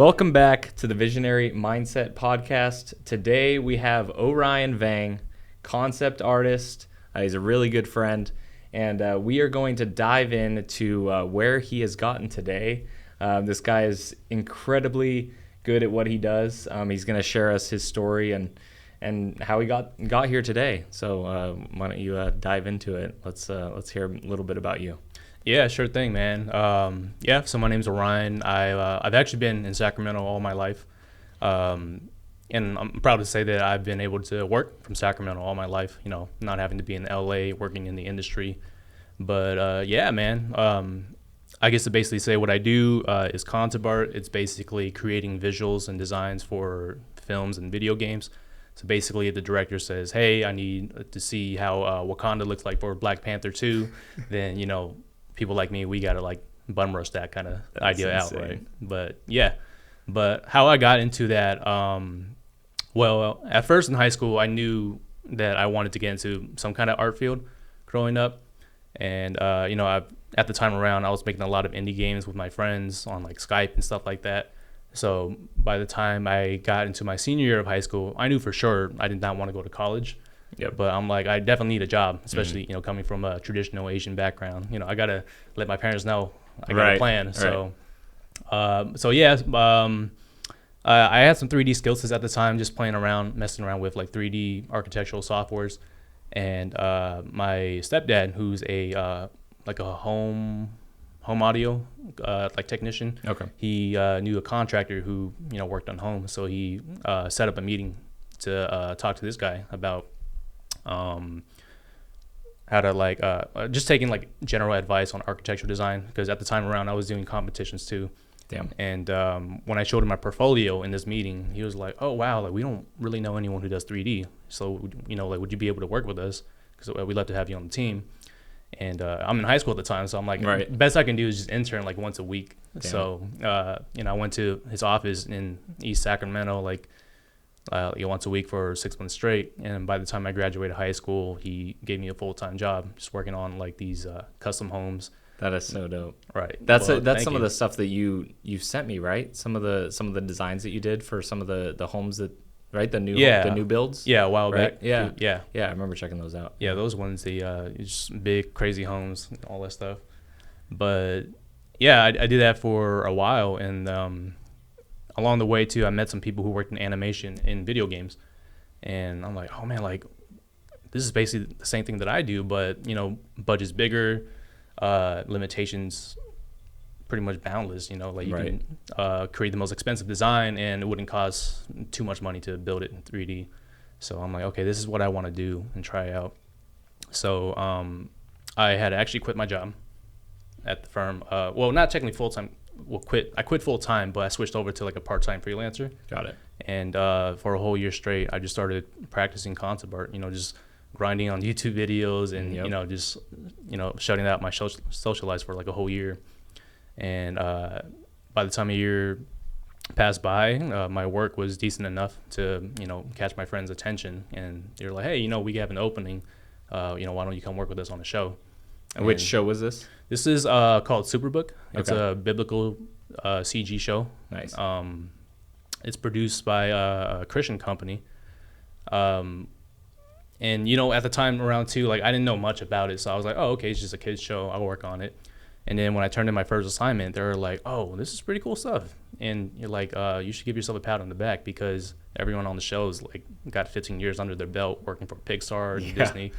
Welcome back to the Visionary Mindset Podcast. Today we have Orion Vang, concept artist. He's a really good friend, and we are going to dive into where he has gotten today. This guy is incredibly good at what he does. He's going to share us his story and how he got here today. So why don't you dive into it? Let's hear a little bit about you. Yeah, sure thing, man. So my name's Orion. I've actually been in Sacramento all my life, and I'm proud to say that I've been able to work from Sacramento all my life. You know, not having to be in LA, working in the industry. But man. I guess to basically say what I do is concept art. It's basically creating visuals and designs for films and video games. So basically, if the director says, "Hey, I need to see how Wakanda looks like for Black Panther 2," then people like me, we gotta like bum rush that kind of idea out, right? But how I got into that, well, at first in high school, I knew that I wanted to get into some kind of art field growing up, and at the time around, I was making a lot of indie games with my friends on like Skype and stuff like that. So by the time I got into my senior year of high school, I knew for sure I did not want to go to college. Yeah, but I'm like, I definitely need a job, especially coming from a traditional Asian background. I gotta let my parents know I got a plan. Right. I had some 3D skill sets at the time, just playing around, messing around with like 3D architectural softwares. And my stepdad, who's a home audio like technician. Okay. He knew a contractor who worked on home, so he set up a meeting to talk to this guy about how to just taking like general advice on architectural design, because at the time around I was doing competitions too. Damn. And when I showed him my portfolio in this meeting, he was like, "Oh wow, like we don't really know anyone who does 3D, so would you be able to work with us? Because we'd love to have you on the team." And I'm in high school at the time, so I'm like, right. Best I can do is just intern like once a week. Damn. So I went to his office in East Sacramento once a week for 6 months straight. And by the time I graduated high school, he gave me a full-time job just working on like these custom homes. That is so dope. Right. That's some of the stuff that you sent me, right? Some of the designs that you did for some of the homes that, right? The new builds. Yeah, a while right? back. Yeah. I remember checking those out. Yeah, those ones, just big crazy homes, all that stuff. But yeah, I did that for a while, and along the way too, I met some people who worked in animation in video games, and I'm like, oh man, like this is basically the same thing that I do, but budget's bigger, limitations pretty much boundless. You can create the most expensive design, and it wouldn't cost too much money to build it in 3D. So I'm like, okay, this is what I want to do and try out. So I had to actually quit my job at the firm. Well, not technically full time. I quit full time, but I switched over to like a part time freelancer. Got it. And for a whole year straight, I just started practicing concept art. Just grinding on YouTube videos and just shutting out my social lives for like a whole year. And by the time a year passed by, my work was decent enough to catch my friends' attention, and they were like, "Hey, we have an opening. Why don't you come work with us on a show?" And which show was this? This is called Superbook. It's a biblical CG show. Nice. It's produced by a Christian company. And at the time around too, like I didn't know much about it, so I was like, "Oh, okay, it's just a kids show. I'll work on it." And then when I turned in my first assignment, they were like, "Oh, this is pretty cool stuff." And you're like, "You should give yourself a pat on the back, because everyone on the show is like got 15 years under their belt working for Pixar and Disney."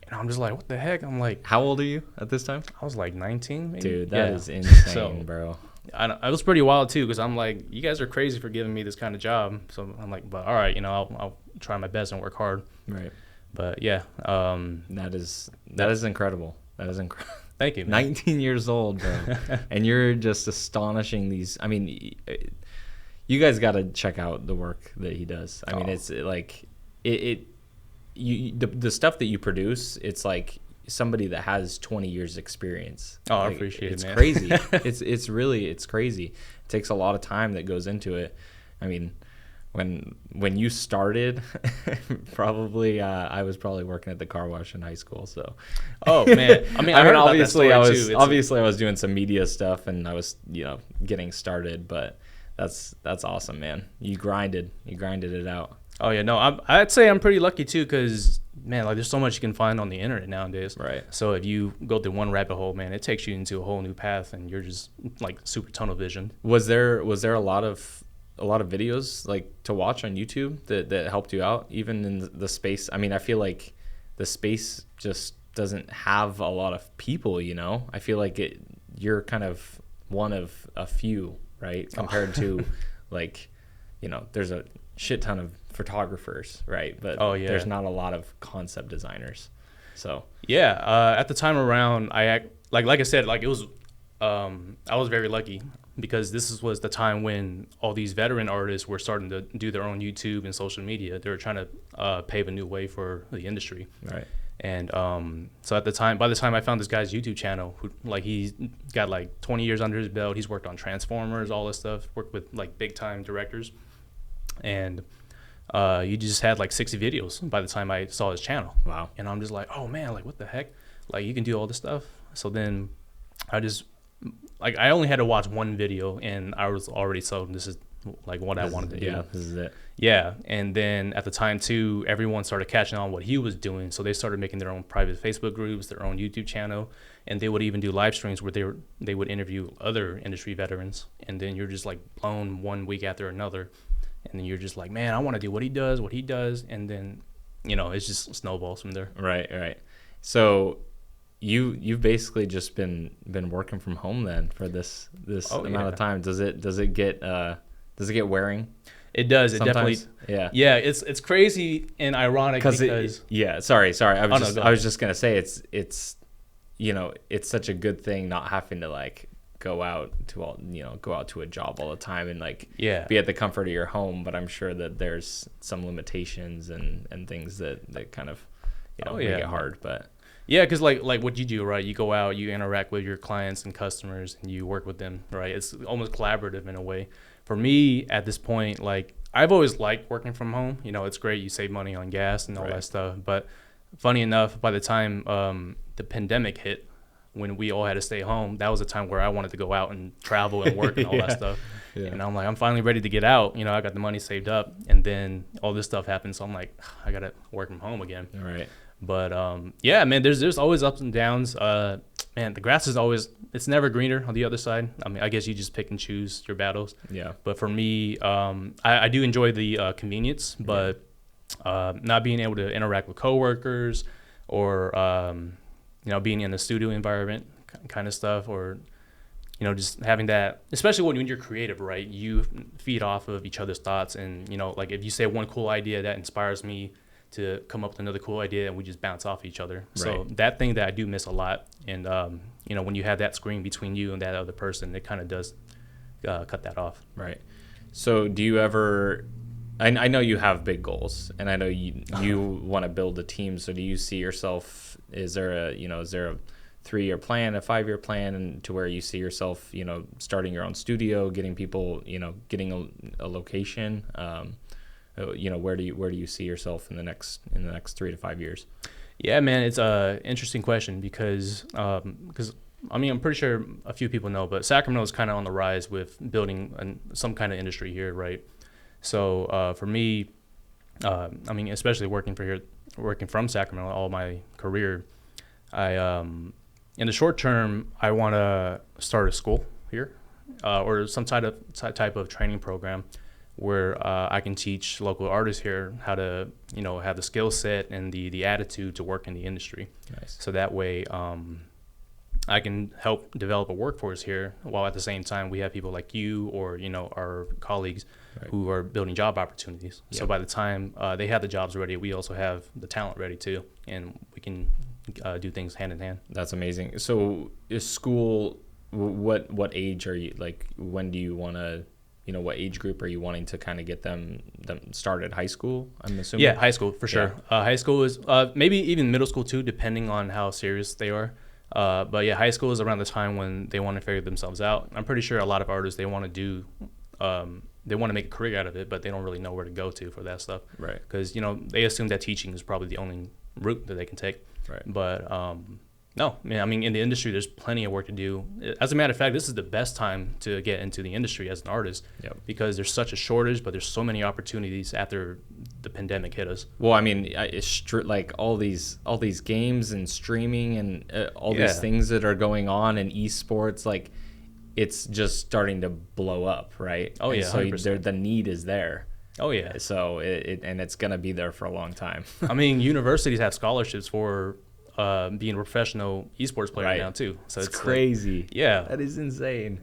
And I'm just like, "What the heck?" I'm like, "How old are you at this time?" I was like 19, maybe. Dude, that is insane, bro. I was pretty wild too, because I'm like, "You guys are crazy for giving me this kind of job." So I'm like, "But all right, I'll try my best and work hard." Right. But yeah, that is incredible. That is incredible. Thank you, man. 19 years old, bro. And you're just astonishing these. I mean, you guys got to check out the work that he does. I mean, it's like the stuff that you produce, it's like somebody that has 20 years experience. Oh, like, I appreciate it, man. It's crazy. It's crazy. It takes a lot of time that goes into it. I mean, when you started, probably I was probably working at the car wash in high school. So, oh man, I mean, obviously I was doing some media stuff, and I was getting started, but That's awesome, man. You grinded it out. Oh yeah, no, I'd say I'm pretty lucky too, because man, like there's so much you can find on the internet nowadays. Right. So if you go through one rabbit hole, man, it takes you into a whole new path, and you're just like super tunnel vision. Was there a lot of videos like to watch on YouTube that helped you out, even in the space? I mean, I feel like the space just doesn't have a lot of people. I feel like you're kind of one of a few, right? Compared to like, there's a shit ton of photographers, right? But there's not a lot of concept designers. So at the time around, like I said, like it was I was very lucky, because this was the time when all these veteran artists were starting to do their own YouTube and social media. They were trying to pave a new way for the industry. Right. And so by the time I found this guy's YouTube channel, who like he's got like 20 years under his belt, he's worked on Transformers, all this stuff, worked with like big time directors, and you just had like 60 videos by the time I saw his channel. Wow. And I'm just like, oh man, like what the heck? Like you can do all this stuff. So then I only had to watch one video, and I was already sold. This is like what I wanted to do. Yeah, this is it. Yeah, and then at the time too, everyone started catching on what he was doing, so they started making their own private Facebook groups, their own YouTube channel, and they would even do live streams where they would interview other industry veterans, and then you're just like blown one week after another, and then you're just like, man, I want to do what he does, and then it's just snowballs from there. Right. So you've basically just been working from home then for this amount of time. Does it get wearing? It does. Sometimes? It definitely. Yeah. It's crazy and ironic because. Sorry. I was just gonna say it's such a good thing not having to like go out to a job all the time and like be at the comfort of your home. But I'm sure that there's some limitations and things that kind of make it hard. But yeah, because like what you do, right? You go out, you interact with your clients and customers, and you work with them, right? It's almost collaborative in a way. For me, at this point, like I've always liked working from home. It's great. You save money on gas and all that stuff. But funny enough, by the time the pandemic hit, when we all had to stay home, that was a time where I wanted to go out and travel and work and all that stuff. Yeah. And I'm like, I'm finally ready to get out. I got the money saved up, and then all this stuff happened. So I'm like, I got to work from home again. All right. But man, there's always ups and downs. Man, the grass is it's never greener on the other side. I mean, I guess you just pick and choose your battles. Yeah. But for me, I do enjoy the convenience, but not being able to interact with coworkers or being in a studio environment kind of stuff, or just having that, especially when you're creative, right? You feed off of each other's thoughts, and like if you say one cool idea, that inspires me to come up with another cool idea, and we just bounce off each other. Right. So that thing that I do miss a lot, and when you have that screen between you and that other person, it kind of does cut that off. Right. So do you ever? I know you have big goals, and I know you want to build a team. So do you see yourself? Is there a 3-year plan, a 5-year plan, and to where you see yourself, starting your own studio, getting people, getting a location? Where do you see yourself in the next 3 to 5 years? Yeah, man, it's a interesting question because I mean, I'm pretty sure a few people know, but Sacramento is kind of on the rise with building some kind of industry here, right? So for me, I mean, especially working from Sacramento all my career, in the short term, I want to start a school here, or some type of training program where I can teach local artists here how to, have the skill set and the attitude to work in the industry. Nice. So that way, I can help develop a workforce here, while at the same time we have people like you or our colleagues who are building job opportunities. Yep. So by the time they have the jobs ready, we also have the talent ready too, and we can do things hand in hand. That's amazing. So is school, what age are you, like, when do you want to, what age group are you wanting to kind of get them started? High school, I'm assuming? Yeah, high school for sure. High school is maybe even middle school too, depending on how serious they are. But yeah, high school is around the time when they want to figure themselves out. I'm pretty sure a lot of artists, they want to make a career out of it, but they don't really know where to go to for that stuff. Right. Because, they assume that teaching is probably the only route that they can take. Right. But No, man, I mean, in the industry, there's plenty of work to do. As a matter of fact, this is the best time to get into the industry as an artist. Yep. Because there's such a shortage, but there's so many opportunities after the pandemic hit us. Well, I mean, it's like all these games and streaming and all these things that are going on in esports, like it's just starting to blow up, right? Oh, yeah, and so the need is there. Oh, yeah. So it's going to be there for a long time. I mean, universities have scholarships for being a professional esports player now too. So it's crazy. Like, yeah, that is insane.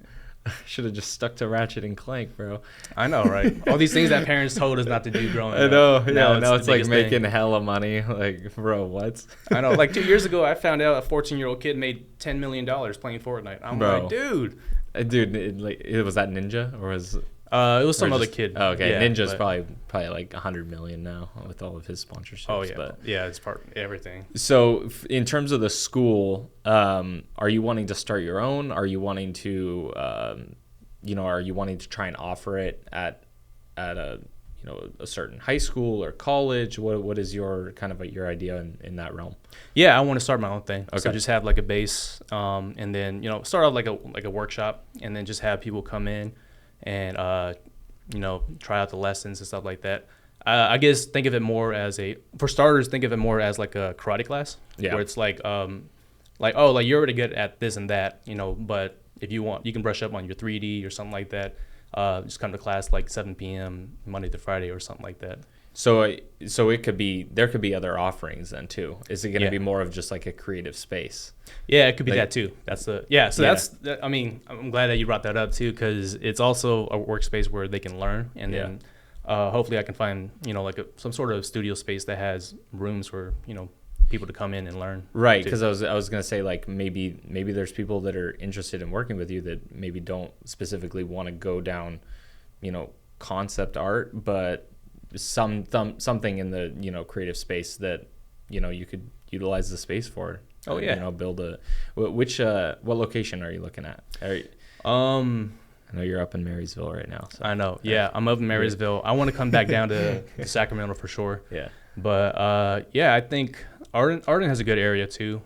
Should have just stuck to Ratchet and Clank, bro. I know, right? All these things that parents told us not to do growing up. I know. Yeah, now it's like making hella money. Like, bro, what? I know. Like 2 years ago, I found out a 14-year-old kid made $10 million playing Fortnite. I'm like, dude. It was that Ninja or was? It was some other kid. Oh, okay, yeah, Ninja's probably like 100 million now with all of his sponsorships. Oh yeah, but yeah, it's part everything. So in terms of the school, are you wanting to start your own? Are you wanting to, are you wanting to try and offer it at a certain high school or college? What is your kind of your idea in that realm? Yeah, I want to start my own thing. Okay. So just have like a base, and then start out like a workshop, and then just have people come in and try out the lessons and stuff like that. I guess think of it more as for starters, think of it more as like a karate class, where it's like you're already good at this and that, but if you want, you can brush up on your 3D or something like that. Just come to class like 7 p.m. Monday to Friday or something like that. So there could be other offerings then too. Is it going to be more of just like a creative space? Yeah, it could be that too. I mean, I'm glad that you brought that up too, because it's also a workspace where they can learn, and then hopefully I can find some sort of studio space that has rooms for people to come in and learn. Right, because I was going to say like maybe there's people that are interested in working with you that maybe don't specifically want to go down, concept art, but something in the creative space that you could utilize the space for. Oh yeah. Build what location are you looking at? I know you're up in Marysville right now. So. I know. Yeah, I'm up in Marysville. I want to come back down to Sacramento for sure. Yeah. But I think Arden has a good area too.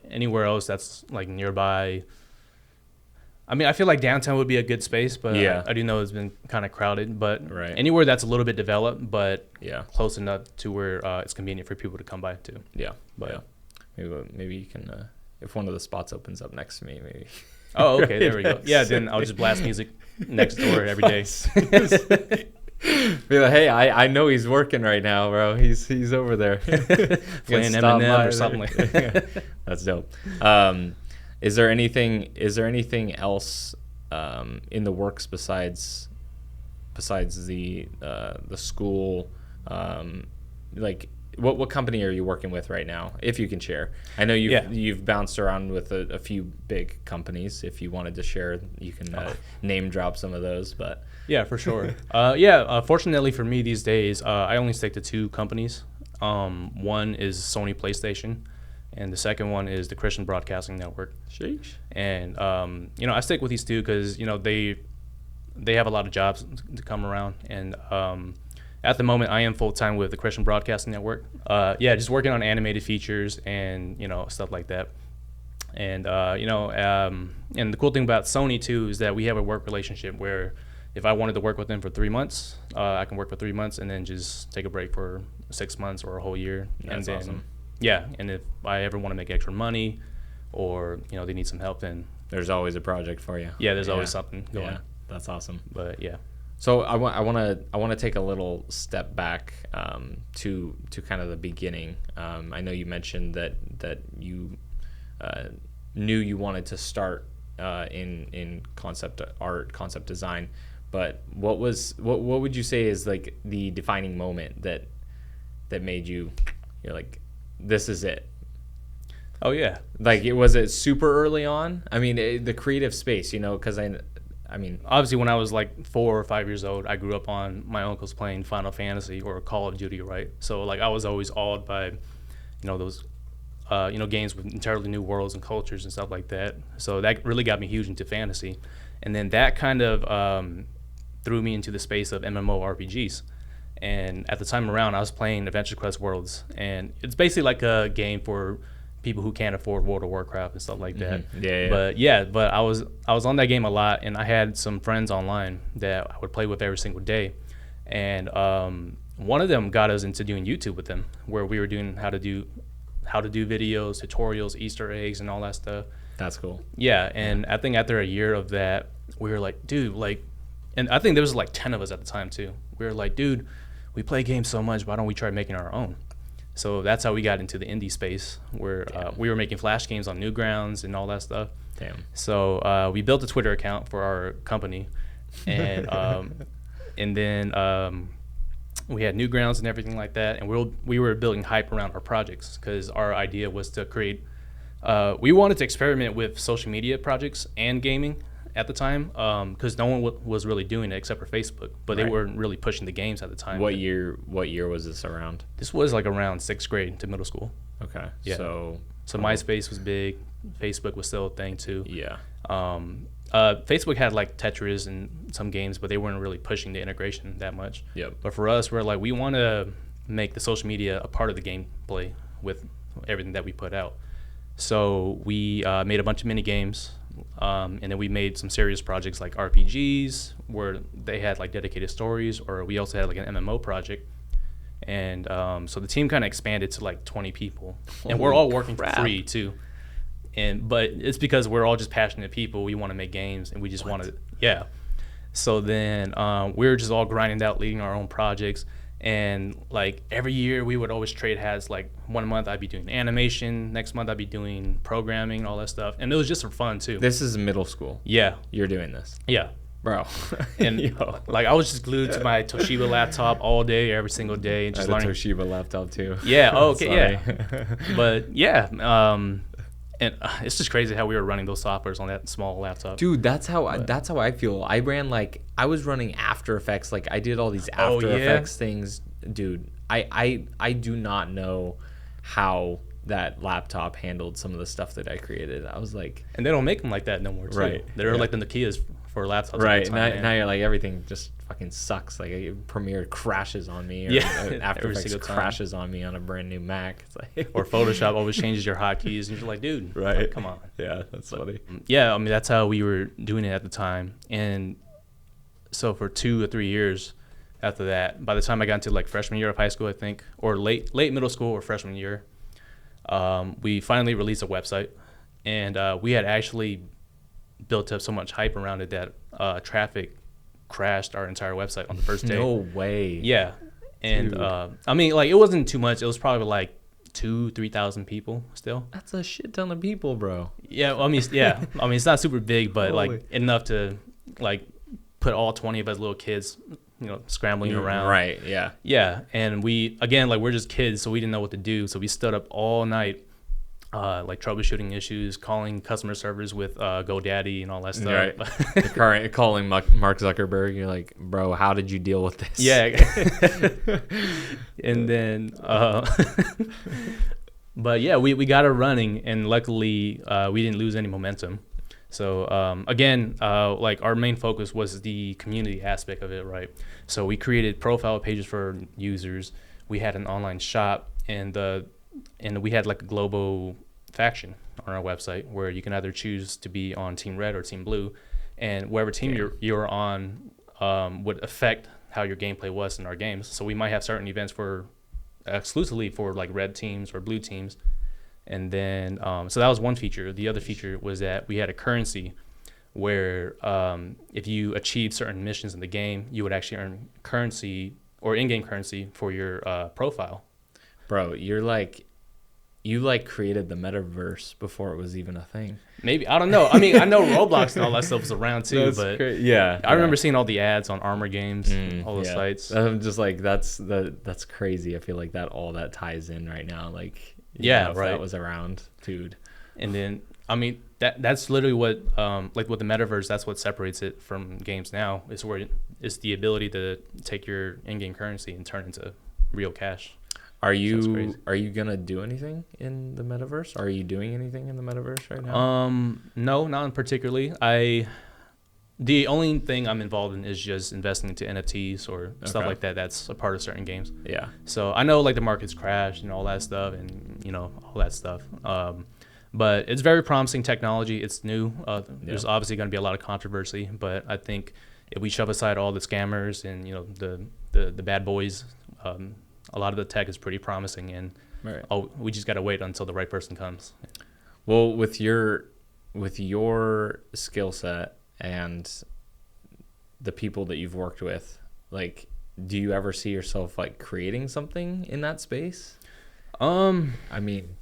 Anywhere else that's like nearby. I mean, I feel like downtown would be a good space, but I do know it's been kind of crowded. But anywhere that's a little bit developed, but close enough to where it's convenient for people to come by too. Yeah, but maybe you can, if one of the spots opens up next to me, maybe. Oh, okay, there we go. Yeah, then I'll just blast music next door every day. Be like, hey, I know he's working right now, bro. He's over there playing Eminem or something like that. That's dope. Is there anything else in the works besides the school? Like what company are you working with right now, if you can share? I know you've bounced around with a few big companies. If you wanted to share, you can name drop some of those. But yeah, for sure. Fortunately for me these days, I only stick to 2 companies. One is Sony PlayStation, and the second one is the Christian Broadcasting Network. Sheesh. And I stick with these 2 because they have a lot of jobs to come around. And at the moment, I am full time with the Christian Broadcasting Network. Just working on animated features and stuff like that. And and the cool thing about Sony too is that we have a work relationship where if I wanted to work with them for 3 months, I can work for 3 months and then just take a break for 6 months or a whole year. That's awesome. Yeah, and if I ever want to make extra money, or they need some help, then there's always a project for you. Yeah, there's always something going. Yeah, that's awesome. But yeah. So I want to take a little step back to kind of the beginning. I know you mentioned that you knew you wanted to start in concept art, concept design, but what would you say is like the defining moment that made you're like, this is it? Oh yeah. Like was it super early on? I mean, the creative space, because I mean, obviously when I was like 4 or 5 years old, I grew up on my uncles playing Final Fantasy or Call of Duty, right? So like I was always awed by, those, games with entirely new worlds and cultures and stuff like that. So that really got me huge into fantasy, and then that kind of threw me into the space of MMORPGs. And at the time around, I was playing Adventure Quest Worlds, and it's basically like a game for people who can't afford World of Warcraft and stuff like that. But I was on that game a lot, and I had some friends online that I would play with every single day, and one of them got us into doing YouTube with them, where we were doing how to do videos, tutorials, Easter eggs, and all that stuff. That's cool. Yeah, and I think after a year of that, we were like, dude, like, and I think there was like 10 of us at the time too. We were like, dude, we play games so much, why don't we try making our own? So that's how we got into the indie space, where we were making Flash games on Newgrounds and all that stuff. Damn. So we built a Twitter account for our company, and and then we had Newgrounds and everything like that, and we were building hype around our projects, because our idea was to create. We wanted to experiment with social media projects and gaming at the time, because no one was really doing it except for Facebook, but they weren't really pushing the games at the time. What year was this around? This was like around 6th grade to middle school. Okay. Yeah. So MySpace was big. Facebook was still a thing too. Yeah. Facebook had like Tetris and some games, but they weren't really pushing the integration that much. Yep. But for us, we're like, we want to make the social media a part of the gameplay with everything that we put out. So we made a bunch of mini games, and then we made some serious projects like RPGs, where they had like dedicated stories, or we also had like an MMO project. And so the team kind of expanded to like 20 people, and we're all working for free too. But it's because we're all just passionate people. We want to make games, and we just want to, yeah. So then we were just all grinding out, leading our own projects. And like every year we would always trade hats. Like one month I'd be doing animation, next month I'd be doing programming, all that stuff. And it was just for fun too. This is middle school. Yeah. You're doing this. Yeah. Bro. And like I was just glued to my Toshiba laptop all day, every single day. Just learning. Toshiba laptop too. Yeah. Oh, okay. Yeah. But yeah. And it's just crazy how we were running those softwares on that small laptop. Dude, that's how I feel. I was running After Effects. Like I did all these After Effects things. Dude, I do not know how that laptop handled some of the stuff that I created. I was like, and they don't make them like that no more too. Right. They're like the Nokias for laptops. Right. Now you're like, everything just fucking sucks. Like Premiere crashes on me, or After Effects crashes on me on a brand new Mac. It's like, or Photoshop always changes your hotkeys, and you're like, dude, right? Like, come on. Yeah, that's funny. Yeah, I mean that's how we were doing it at the time, and so for 2 or 3 years after that, by the time I got into like freshman year of high school, I think, or late middle school or freshman year, we finally released a website, and we had actually built up so much hype around it that traffic crashed our entire website on the first day. No way. Yeah. And I mean, like, it wasn't too much. It was probably like 2,000-3,000 people still. That's a shit ton of people, bro. Yeah, I mean, it's not super big, but like enough to like put all 20 of us little kids, scrambling around. Right. Yeah. Yeah. And we're just kids, so we didn't know what to do. So we stood up all night, like troubleshooting issues, calling customer service with GoDaddy and all that stuff. Right. Calling Mark Zuckerberg. You're like, bro, how did you deal with this? Yeah. And then, but yeah, we got it running, and luckily we didn't lose any momentum. So again, like our main focus was the community aspect of it, right? So we created profile pages for users. We had an online shop, and we had like a global faction on our website where you can either choose to be on Team Red or Team Blue, and whatever team you're on would affect how your gameplay was in our games. So we might have certain events exclusively for like red teams or blue teams. And then, so that was one feature. The other feature was that we had a currency where if you achieve certain missions in the game, you would actually earn currency or in-game currency for your profile. Bro, you created the Metaverse before it was even a thing. Maybe, I don't know. I mean, I know Roblox and all that stuff was around too, but yeah, I remember seeing all the ads on Armor Games, all the sites. I'm just like, that's crazy. I feel like all that ties in right now. Like, right. That was around, dude. And then, I mean, that's literally what, like with the Metaverse, that's what separates it from games now. It's the ability to take your in-game currency and turn it into real cash. Are you gonna do anything in the Metaverse? Are you doing anything in the Metaverse right now? No, not particularly. The only thing I'm involved in is just investing into NFTs or stuff Okay. like that. That's a part of certain games. Yeah. So I know like the market's crashed and all that stuff, and all that stuff. But it's very promising technology. It's new. There's obviously going to be a lot of controversy, but I think if we shove aside all the scammers and the bad boys, a lot of the tech is pretty promising, and Right. we just got to wait until the right person comes. Well, with your skill set and the people that you've worked with, like, do you ever see yourself like creating something in that space? I mean,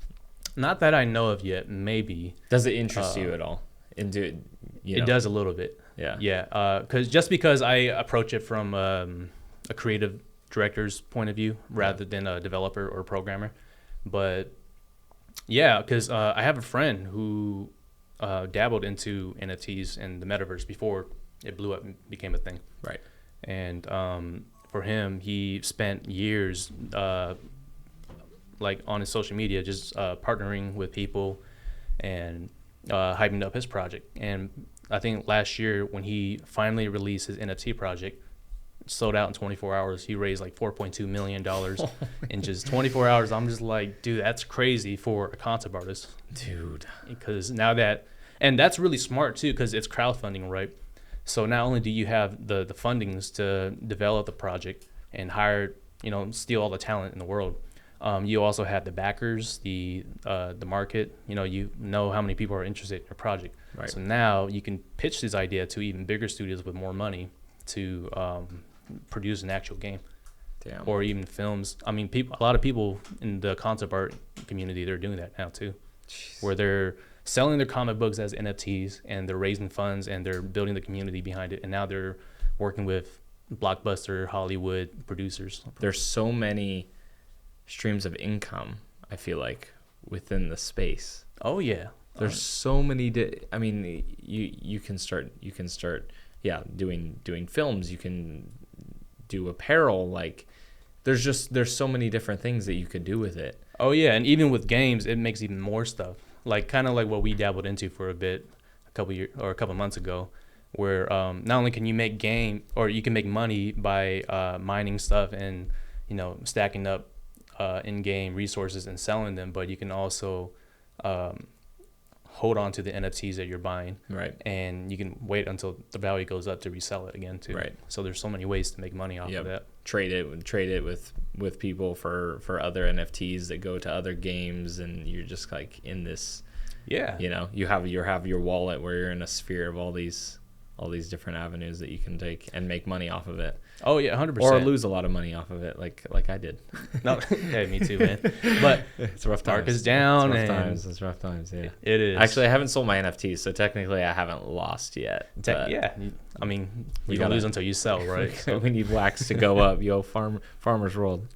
Not that I know of yet. Maybe does it interest you at all? it does a little bit. Yeah. Yeah, because I approach it from a creative director's point of view rather than a developer or programmer. But yeah, because I have a friend who dabbled into NFTs and the Metaverse before it blew up and became a thing. Right. And for him, he spent years like on his social media just partnering with people and hyping up his project. And I think last year when he finally released his NFT project, sold out in 24 hours. He raised like $4.2 million in just 24 hours. I'm just like, dude, that's crazy for a concept artist. Dude. Because and that's really smart too, because it's crowdfunding, right? So not only do you have the fundings to develop the project and hire, steal all the talent in the world, you also have the backers, the market, you know how many people are interested in your project. Right. So now you can pitch this idea to even bigger studios with more money to produce an actual game. Damn. Or even films. I mean, a lot of people in the concept art community, they're doing that now too. Jeez. Where they're selling their comic books as NFTs and they're raising funds and they're building the community behind it. And now they're working with blockbuster Hollywood producers. There's so many streams of income, I feel like, within the space. Oh yeah. There's so many I mean, you can start doing films, you can do apparel, like there's so many different things that you could do with it. Oh yeah, and even with games, it makes even more stuff. Like kind of like what we dabbled into for a bit, a couple months ago, where not only can you make you can make money by mining stuff and stacking up in-game resources and selling them, but you can also hold on to the NFTs that you're buying, right? And you can wait until the value goes up to resell it again too. Right. So there's so many ways to make money off of that. Trade it with people for other NFTs that go to other games, and you're just like in this. Yeah. You have your wallet where you're in a sphere of all these different avenues that you can take and make money off of it. Oh yeah, 100%. Or lose a lot of money off of it, like I did. No, yeah, me too, man. But it's rough times. Mark is down. It's rough times. Yeah, it is. Actually, I haven't sold my NFTs, so technically, I haven't lost yet. Yeah, I mean, you don't lose until you sell, right? So. We need wax to go up, Farmer's World.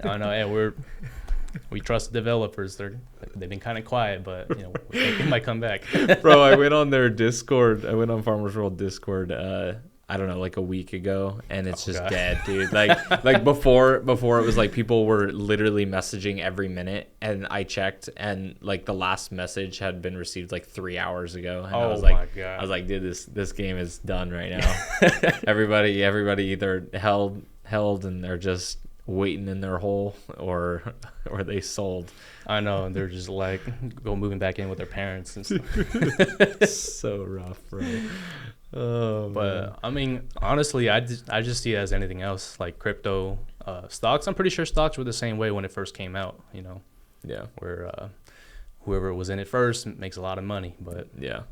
I know, and we trust the developers. They've been kind of quiet, but they might come back. Bro, I went on their Discord. I went on Farmer's World Discord. I don't know, like a week ago, and it's just dead, dude. Like before it was like people were literally messaging every minute, and I checked, and like the last message had been received like 3 hours ago. And I was like, my God. I was like, dude, this game is done right now. everybody either held and they're just waiting in their hole, or they sold. I know, and they're just like moving back in with their parents and stuff. So rough, bro. Oh, but man. I mean, honestly, I just see it as anything else, like crypto, stocks. I'm pretty sure stocks were the same way when it first came out. Yeah. Where whoever was in it first makes a lot of money, but yeah,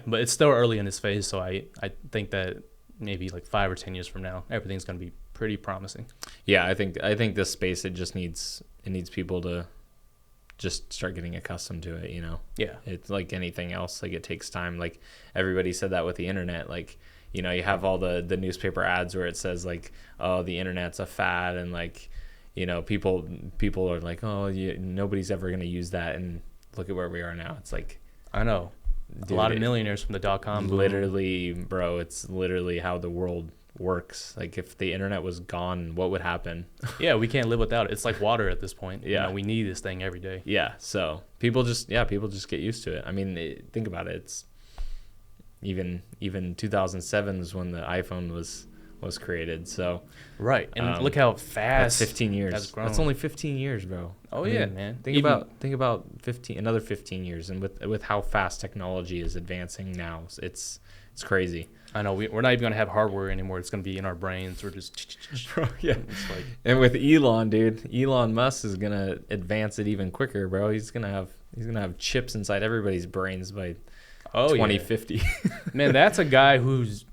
but it's still early in its phase. So I think that maybe like 5 or 10 years from now, everything's gonna be pretty promising. Yeah, I think this space, it needs people to just start getting accustomed to it. Yeah, it's like anything else, like it takes time. Like everybody said that with the internet, like you have all the newspaper ads where it says like, oh, the internet's a fad, and like people are like, oh, nobody's ever going to use that, and look at where we are now. It's like, I know, dude, a lot of millionaires from the .com boom. Literally, bro, it's literally how the world works. Like if the internet was gone, what would happen? Yeah, we can't live without it. It's like water at this point. Yeah, we need this thing every day. Yeah, so people just get used to it. I mean, think about it. even 2007 was when the iPhone was created. So right, and look how fast that's 15 years. That's only 15 years, bro. Oh, yeah, man. Think about another 15 years, and with how fast technology is advancing now, it's crazy. I know we're not even gonna have hardware anymore. It's gonna be in our brains. We're just bro, yeah. It's like, and with Elon Musk is gonna advance it even quicker, bro. He's gonna have chips inside everybody's brains by 2050. Yeah. Man, that's a guy who's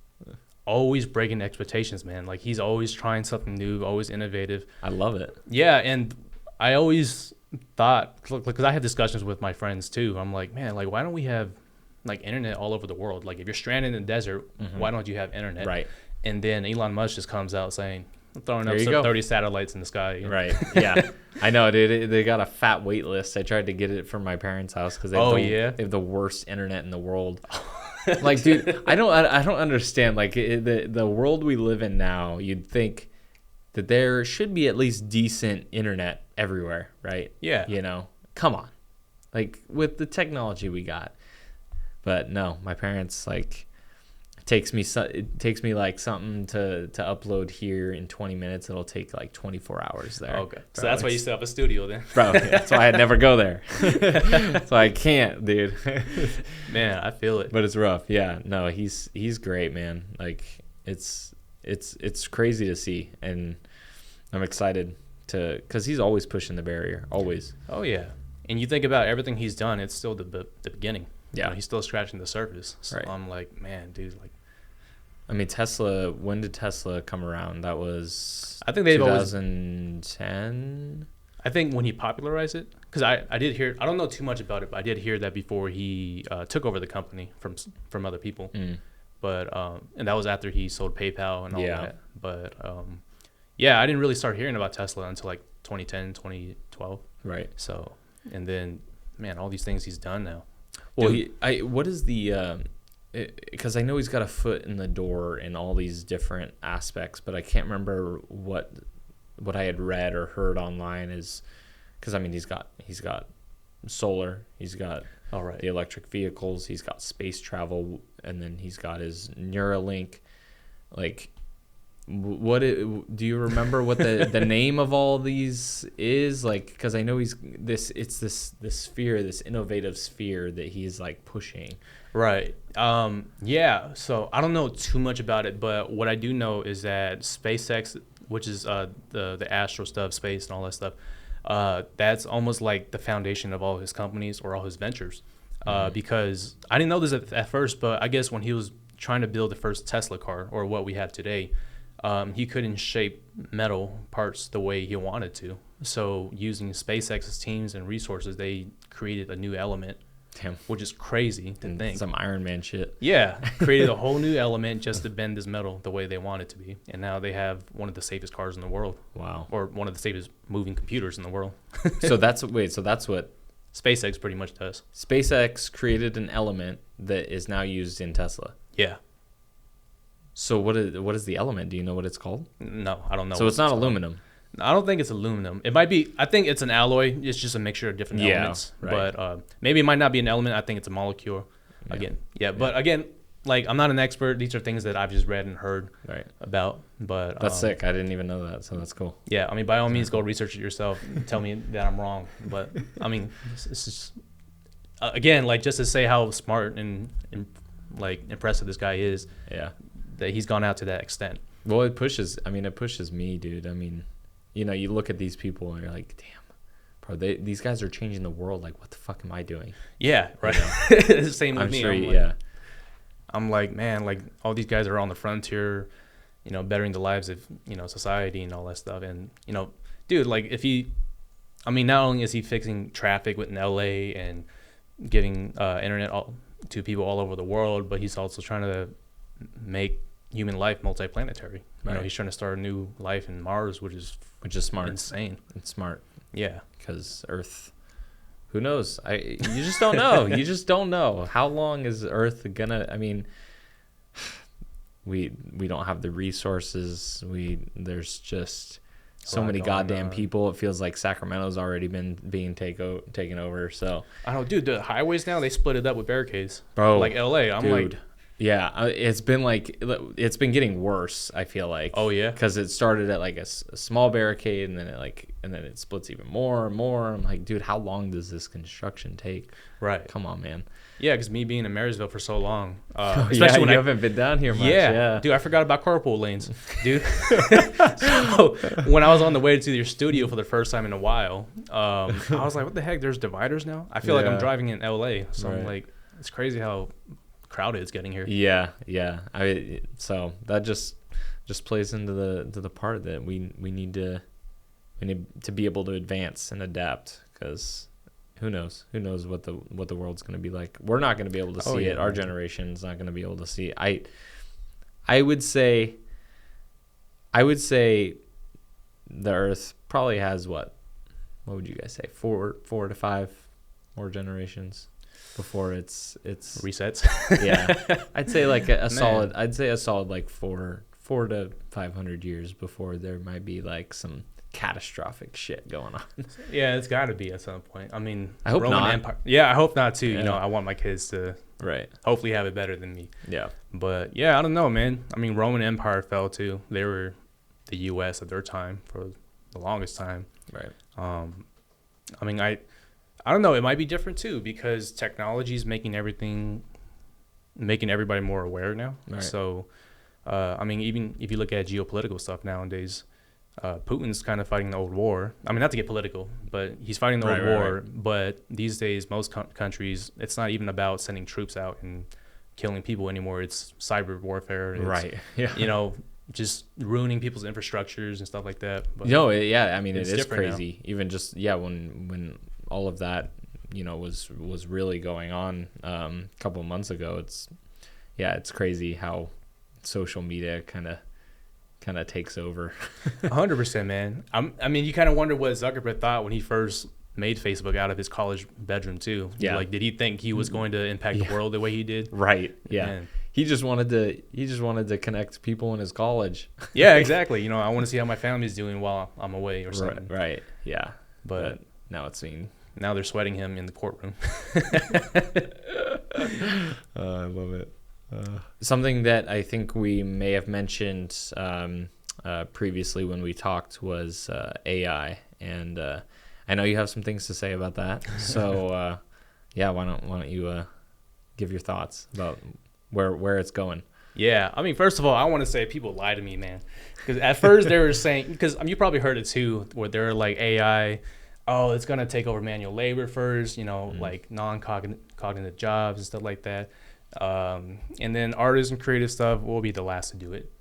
always breaking expectations, man. Like, he's always trying something new, always innovative. I love it. Yeah, and I always thought, because I have discussions with my friends too. I'm like, man, like, why don't we have like internet all over the world? Like, if you're stranded in the desert, why don't you have internet? Right. And then Elon Musk just comes out saying, I'm throwing up 30 satellites in the sky. You know? Right. Yeah. I know, dude. They got a fat wait list. I tried to get it from my parents' house because they have the worst internet in the world. Like, dude, I don't understand. Like, the world we live in now, you'd think that there should be at least decent internet everywhere, right? Yeah. You know, come on. Like, with the technology we got. But no, my parents, like, it takes me like something to upload here in 20 minutes. It'll take like 24 hours there. Okay. Bro, so that's why you set up a studio then. Bro, that's why I'd never go there. So I can't, dude. Man, I feel it. But it's rough. Yeah. No, he's great, man. Like, it's crazy to see, and I'm excited because he's always pushing the barrier, always. Oh yeah. And you think about everything he's done, it's still the beginning. Yeah. You know, he's still scratching the surface. So right. I'm like, man, dude, like, I mean, Tesla, when did Tesla come around? That was, I think they've 2010. I think when he popularized it, because I did hear, I don't know too much about it, but I did hear that before he took over the company from other people. But and that was after he sold PayPal and all that. But yeah, I didn't really start hearing about Tesla until like 2010, 2012. Right. So, and then, man, all these things he's done now. Well, what is the because I know he's got a foot in the door in all these different aspects, but I can't remember what I had read or heard online is, because I mean he's got solar, he's got the electric vehicles, he's got space travel, and then he's got his Neuralink. Like, do you remember what the name of all these is? Like, because I know it's this sphere, this innovative sphere that he's like pushing. Right. Yeah. So I don't know too much about it, but what I do know is that SpaceX, which is the astro stuff, space and all that stuff, that's almost like the foundation of all his companies or all his ventures. Because I didn't know this at first, but I guess when he was trying to build the first Tesla car, or what we have today, he couldn't shape metal parts the way he wanted to. So using SpaceX's teams and resources, they created a new element. Damn. Which is crazy to think. Some Iron Man shit. Yeah, created a whole new element just to bend this metal the way they want it to be. And now they have one of the safest cars in the world. Wow. Or one of the safest moving computers in the world. So that's what SpaceX pretty much does. SpaceX created an element that is now used in Tesla. Yeah. So what is the element? Do you know what it's called? No, I don't know. So it's not aluminum. I don't think it's aluminum. It might be. I think it's an alloy. It's just a mixture of different elements. Right. But maybe it might not be an element. I think it's a molecule. But again, like, I'm not an expert. These are things that I've just read and heard about. But that's sick. I didn't even know that. So that's cool. Yeah. I mean, by all means, go research it yourself. And tell me that I'm wrong. But I mean, it's just again, like, just to say how smart and like impressive this guy is. Yeah. That he's gone out to that extent. Well, it pushes me, dude. I mean, you know, you look at these people and you're like, damn, bro, these guys are changing the world. Like, what the fuck am I doing? Yeah, right. You know? Same with I'm me. Sure, I'm like, man, like, all these guys are on the frontier, you know, bettering the lives of, you know, society and all that stuff. And, you know, dude, like, not only is he fixing traffic in LA and giving internet to people all over the world, but he's also trying to make human life multiplanetary. You know, he's trying to start a new life in Mars, which is smart. Insane. It's smart. Yeah. Because Earth, who knows? You just don't know. You just don't know. How long is Earth gonna? I mean, we don't have the resources. There's just so many goddamn people. It feels like Sacramento's already been being taken over. So I don't know, dude. The highways now, they split it up with barricades. Bro, like LA. I'm dude, like, Yeah, it's been getting worse. I feel like. Oh yeah, because it started at like a small barricade, and then it splits even more and more. I'm like, dude, how long does this construction take? right. Come on, man. Yeah, because me being in Marysville for so long, Especially when you haven't been down here much. Yeah, dude, I forgot about carpool lanes, dude. So when I was on the way to your studio for the first time in a while, I was like, what the heck? There's dividers now? I feel like I'm driving in LA. So I'm like, it's crazy how crowded it's getting here. Yeah. So that just plays into the part that we need to be able to advance and adapt, because who knows what the world's going to be like. We're not going to be able to see it. Our generation's not going to be able to see it. I would say the Earth probably has what would you guys say, 4 to 5 more generations before it's resets. Yeah, I'd say like a solid like 4 to 500 years before there might be like some catastrophic shit going on. Yeah, it's got to be at some point. I mean, I hope Roman not. Empire. Yeah, I hope not too. Yeah. You know, I want my kids to hopefully have it better than me. Yeah. But yeah, I don't know, man. I mean, Roman Empire fell too. They were the U.S. at their time for the longest time. Right. I mean, I don't know. It might be different too, because technology is making everybody more aware now. Right. So, I mean, even if you look at geopolitical stuff nowadays, Putin's kind of fighting the old war. I mean, not to get political, but he's fighting the old war. Right. But these days, most countries, it's not even about sending troops out and killing people anymore. It's cyber warfare. Right. Yeah. You know, just ruining people's infrastructures and stuff like that. But yeah. I mean, it is crazy. Now. Even just when all of that, you know, was really going on a couple of months ago. It's crazy how social media kind of takes over. 100%, man. I mean, you kind of wonder what Zuckerberg thought when he first made Facebook out of his college bedroom too. Yeah. Like, did he think he was going to impact the world the way he did? Right. Yeah. Man. He just wanted to connect people in his college. Yeah, exactly. You know, I want to see how my family's doing while I'm away or something. Right. Yeah. But now it's seen. Now they're sweating him in the courtroom. I love it. Something that I think we may have mentioned previously when we talked was AI, and I know you have some things to say about that. So yeah, why don't you give your thoughts about where it's going? Yeah, I mean, first of all, I want to say people lie to me, man, because at first they were saying, because you probably heard it too, where they're like AI, oh, it's gonna take over manual labor first, you know, like non-cognitive jobs and stuff like that. And then artists and creative stuff will be the last to do it,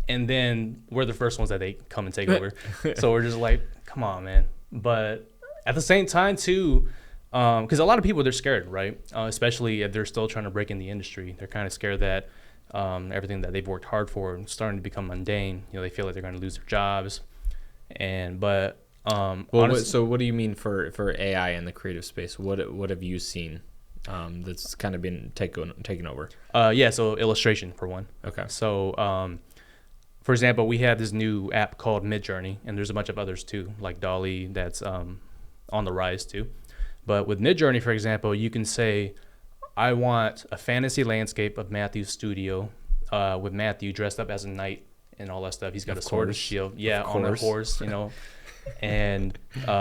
and then we're the first ones that they come and take over. So we're just like, come on, man. But at the same time too, because a lot of people, they're scared, right? Especially if they're still trying to break in the industry. They're kind of scared that everything that they've worked hard for is starting to become mundane. You know, they feel like they're going to lose their jobs. So what do you mean for AI in the creative space? What have you seen that's kind of been taken over? So illustration for one. Okay. So for example, we have this new app called Midjourney, and there's a bunch of others too, like Dolly, that's on the rise too. But with Midjourney, for example, you can say, I want a fantasy landscape of Matthew's studio with Matthew dressed up as a knight and all that stuff. He's got a sword and shield, on a horse, you know. And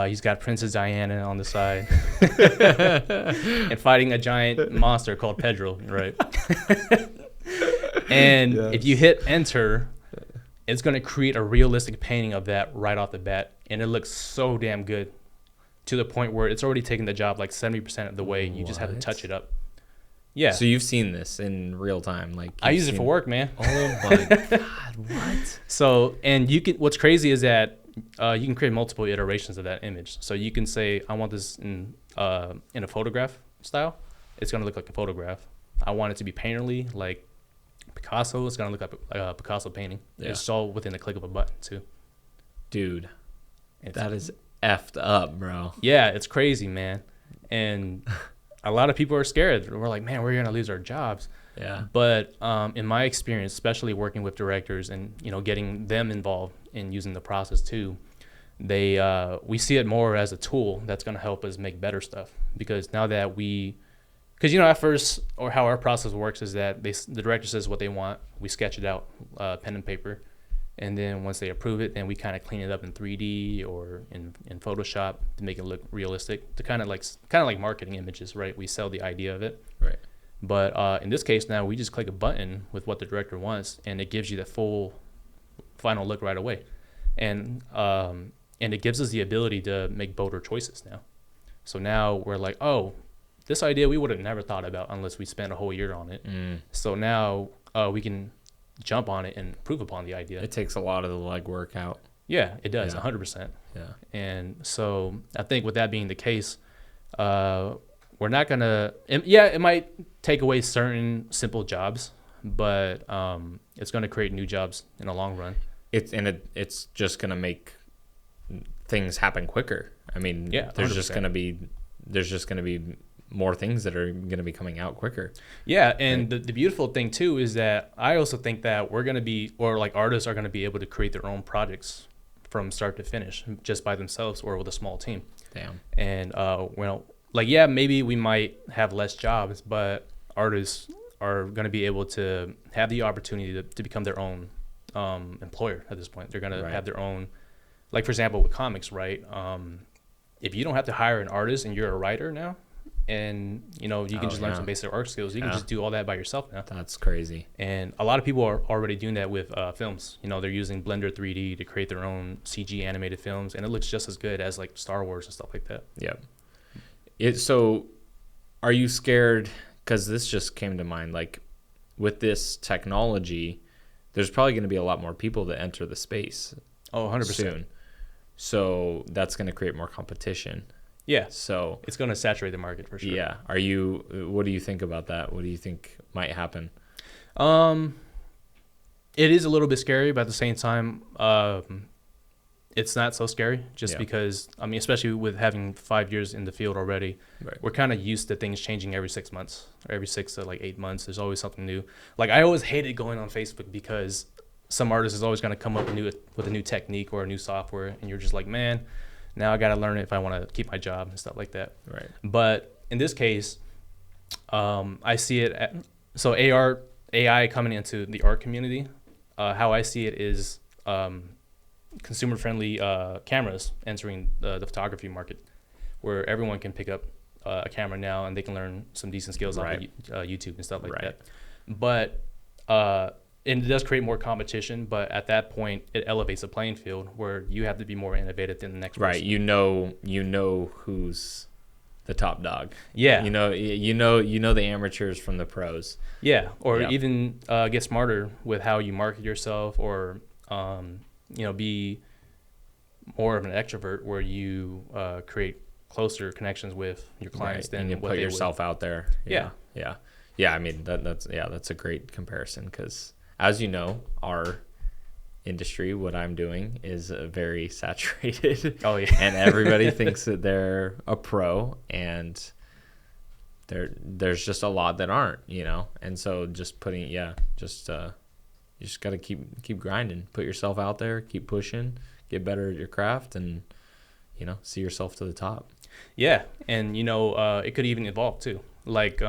he's got Princess Diana on the side and fighting a giant monster called Pedro, right? And if you hit enter, it's going to create a realistic painting of that right off the bat. And it looks so damn good, to the point where it's already taken the job like 70% of the way. You just have to touch it up. Yeah. So you've seen this in real time, like I use it for work, man. Oh my God, what? So, and what's crazy is that you can create multiple iterations of that image. So you can say, I want this in a photograph style. It's gonna look like a photograph. I want it to be painterly, like Picasso. It's gonna look like a Picasso painting. Yeah. It's all within the click of a button too. Dude, that is effed up, bro. Yeah, it's crazy, man. And a lot of people are scared. We're like, man, we're gonna lose our jobs. Yeah. But in my experience, especially working with directors and getting them involved in using the process too, we see it more as a tool that's gonna help us make better stuff. Because now that we Because, you know, at first, or how our process works is that the director says what they want. We sketch it out, pen and paper. And then once they approve it, then we kind of clean it up in 3D or in Photoshop to make it look realistic, to kind of like marketing images, right? We sell the idea of it. Right. But in this case now, we just click a button with what the director wants, and it gives you the full final look right away. And it gives us the ability to make bolder choices now. So now we're like, oh, this idea we would have never thought about unless we spent a whole year on it. So now we can jump on it and improve upon the idea. It takes a lot of the legwork out. Yeah, it does, Yeah. 100%. Yeah. And so I think with that being the case, we're not going to, yeah, it might take away certain simple jobs, but it's going to create new jobs in the long run. It's just going to make things happen quicker. I mean, Yeah, there's 100%. just going to be more things that are going to be coming out quicker. Yeah, and the beautiful thing too is that I also think that we're going to be, or like artists are going to be able to create their own projects from start to finish just by themselves or with a small team. Damn. And well, like, yeah, maybe we might have less jobs, but artists are going to be able to have the opportunity to become their own employer at this point. They're going to have their own, like, for example, with comics, right? If you don't have to hire an artist and you're a writer now, and you know you can just learn some basic art skills, you can just do all that by yourself now. That's crazy. And a lot of people are already doing that with films. You know, they're using Blender 3D to create their own CG animated films, and it looks just as good as like Star Wars and stuff like that. Yeah. So are you scared, because this just came to mind, like with this technology there's probably going to be a lot more people that enter the space 100%. soon, so that's going to create more competition. Yeah, so it's going to saturate the market for sure. Yeah. What do you think about that? What do you think might happen? It is a little bit scary, but at the same time, it's not so scary just because, I mean, especially with having 5 years in the field already, we're kind of used to things changing every 6 months, or every 6 to like 8 months. There's always something new. Like, I always hated going on Facebook because some artist is always going to come up with a new technique or a new software, and you're just like, man, now I got to learn it if I want to keep my job and stuff like that. Right. But in this case, I see it, so AI coming into the art community, how I see it is consumer-friendly cameras entering the photography market, where everyone can pick up a camera now and they can learn some decent skills on YouTube and stuff like that. But and it does create more competition, but at that point, it elevates the playing field where you have to be more innovative than the next person. Right. You know who's the top dog. Yeah. You know the amateurs from the pros. Yeah. Or even get smarter with how you market yourself, or be more of an extrovert where you create closer connections with your clients than and you what put they yourself would. out there. Yeah. I mean that's a great comparison, because as you know, our industry, what I'm doing, is very saturated. Oh yeah. And everybody thinks that they're a pro, and there's just a lot that aren't, and so just putting you just got to keep grinding, put yourself out there, keep pushing, get better at your craft, and see yourself to the top. Yeah. And it could even evolve too. Like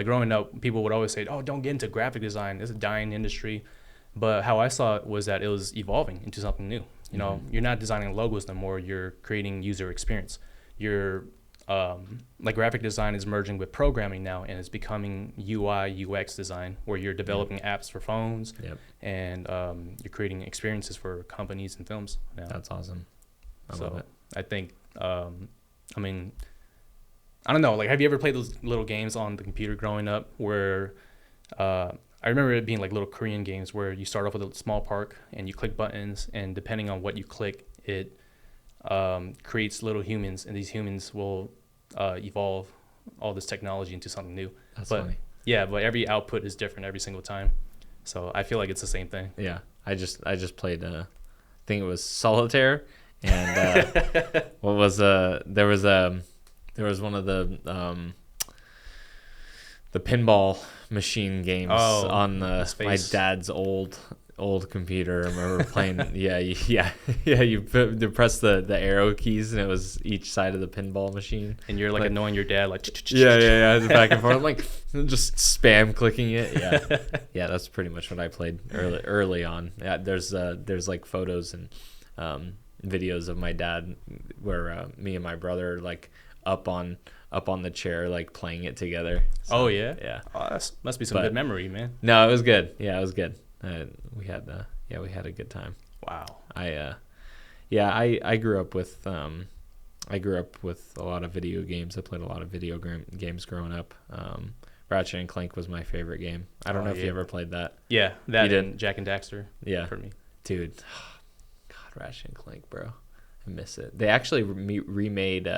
growing up, people would always say, oh, don't get into graphic design, it's a dying industry. But how I saw it was that it was evolving into something new. You're not designing logos no more, you're creating user experience. You're like graphic design is merging with programming now, and it's becoming UI UX design, where you're developing apps for phones, and you're creating experiences for companies and films now. That's awesome. I love it. I think I don't know, like, have you ever played those little games on the computer growing up where I remember it being like little Korean games where you start off with a small park and you click buttons, and depending on what you click, it creates little humans, and these humans will evolve all this technology into something new. That's funny. Yeah, but every output is different every single time. So I feel like it's the same thing. Yeah, I just played I think it was Solitaire, and what was there was one of the pinball machine games on my dad's old old computer. I remember playing. Yeah. You press the arrow keys, and it was each side of the pinball machine. And you're like annoying your dad, like. Yeah. Back and forth. I'm like just spam clicking it. Yeah. Yeah. That's pretty much what I played early on. Yeah. There's like photos and videos of my dad where me and my brother like up on the chair like playing it together. So, oh yeah. Oh, that must be some good memory, man. No, it was good. Yeah, it was good. We had a good time. Wow. I grew up with a lot of video games. I played a lot of video games growing up. Ratchet and Clank was my favorite game. I don't know if you ever played that. Yeah, that and Jack and Daxter. Yeah, for me, dude. God, Ratchet and Clank, bro. I miss it. They actually remade.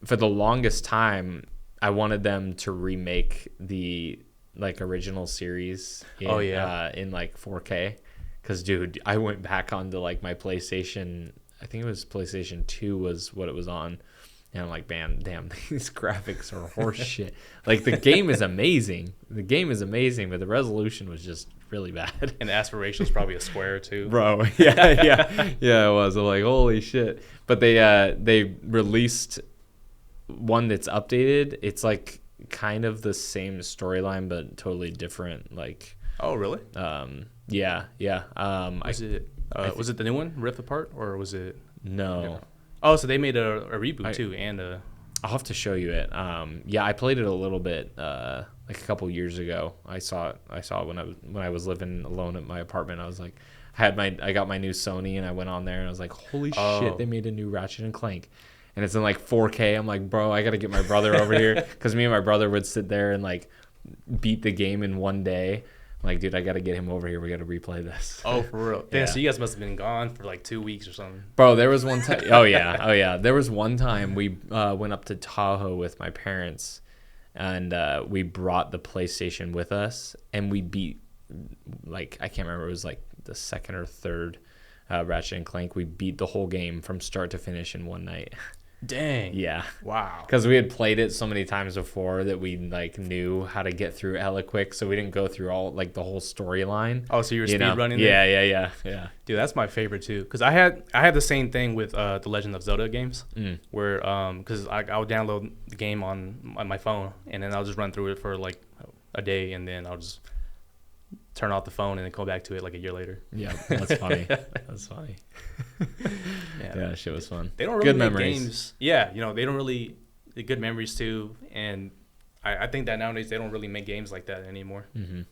For the longest time, I wanted them to remake the like original series in, in like 4K, because dude, I went back onto like my PlayStation. I think it was PlayStation 2 was what it was on, and I'm like, man, damn, these graphics are horse shit. Like the game is amazing. The game is amazing, but the resolution was just really bad. And the aspiration was probably a square too. Bro, yeah, it was. I'm like, holy shit. But they released one that's updated. It's like kind of the same storyline but totally different. Like, oh really? Yeah. Was it the new one, Rift Apart, or was it? No. Oh, so they made a reboot too, and I'll have to show you it. Yeah, I played it a little bit like a couple years ago. I saw it when I was living alone at my apartment. I was like, I got my new Sony, and I went on there and I was like, holy shit, they made a new Ratchet and Clank. And it's in like 4K. I'm like, bro, I got to get my brother over here, because me and my brother would sit there and like beat the game in one day. I'm like, dude, I got to get him over here. We got to replay this. Oh, for real? Yeah. So you guys must have been gone for like 2 weeks or something. Bro, there was one time. Oh yeah. There was one time we went up to Tahoe with my parents, and we brought the PlayStation with us, and we beat, like, I can't remember. It was like the second or third Ratchet and Clank. We beat the whole game from start to finish in one night. Dang. Yeah. Wow. Because we had played it so many times before that we like knew how to get through it hella quick, so we didn't go through all like the whole storyline. Oh, so you were speed running? Yeah. Dude, that's my favorite too. Because I had the same thing with the Legend of Zelda games, where because I would download the game on my phone, and then I'll just run through it for like a day, and then I'll just turn off the phone and then go back to it like a year later. Yeah, that's funny. That's funny. Yeah, shit was fun. They don't really make games. Yeah, they don't really good memories too. And I think that nowadays they don't really make games like that anymore. Mm-hmm.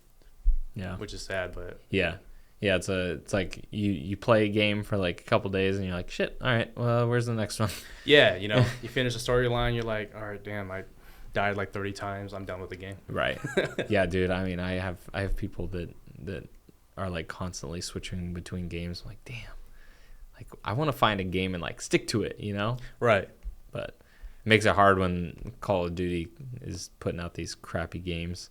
Yeah, which is sad, but yeah. It's like you play a game for like a couple days and you're like, shit. All right, well, where's the next one? Yeah, you finish the storyline, you're like, all right, damn, I died like 30 times. I'm done with the game. Right. Yeah, dude. I mean, I have people that are like constantly switching between games. I'm like, damn. Like, I want to find a game and like stick to it, Right. But it makes it hard when Call of Duty is putting out these crappy games.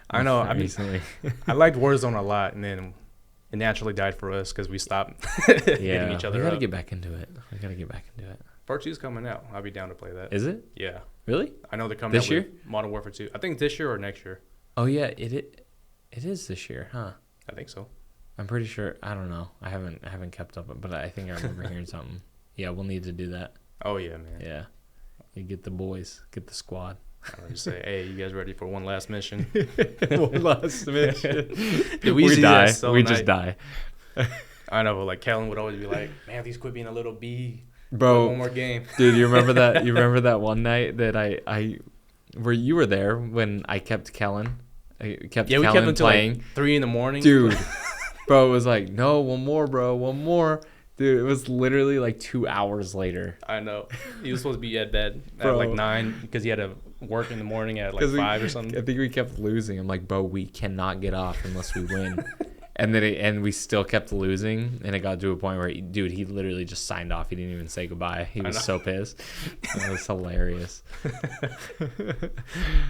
I know. Recently. I liked Warzone a lot, and then it naturally died for us because we stopped hitting each other. We gotta get back into it. Part 2 is coming out. I'll be down to play that. Is it? Yeah. Really? I know they're coming this out year? with Modern Warfare 2. I think this year or next year. Oh yeah, it is this year, huh? I think so. I'm pretty sure. I don't know. I haven't kept up, but I think I remember hearing something. Yeah, we'll need to do that. Oh yeah, man. Yeah, you get the boys, get the squad. I would just say, hey, you guys ready for one last mission? One last mission. Did we die? We just die. I know, but like Kellen would always be like, man, these quit being a little B. Bro, one more game. Dude, you remember that? You remember that one night that I where you were there when I kept Kellen? We kept him until playing like 3 a.m, dude. Bro, it was like, no, one more, bro, one more. Dude, it was literally like 2 hours later. I know. He was supposed to be at bed at like 9 because he had to work in the morning at like 5 or something. I think we kept losing. I'm like, bro, we cannot get off unless we win. And we still kept losing, and it got to a point where, he literally just signed off. He didn't even say goodbye. He was so pissed. It was hilarious.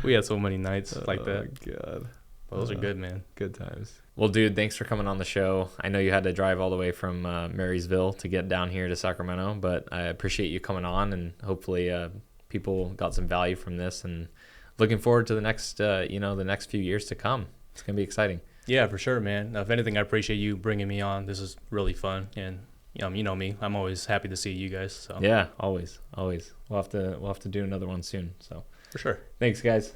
We had so many nights like that. Oh, God. Those are good, man. Good times. Well, dude, thanks for coming on the show. I know you had to drive all the way from Marysville to get down here to Sacramento, but I appreciate you coming on, and hopefully people got some value from this, and looking forward to the next, the next few years to come. It's going to be exciting. Yeah, for sure, man. If anything, I appreciate you bringing me on. This is really fun, and you know me. I'm always happy to see you guys. So Yeah, always. We'll have to do another one soon. So for sure. thanks, guys.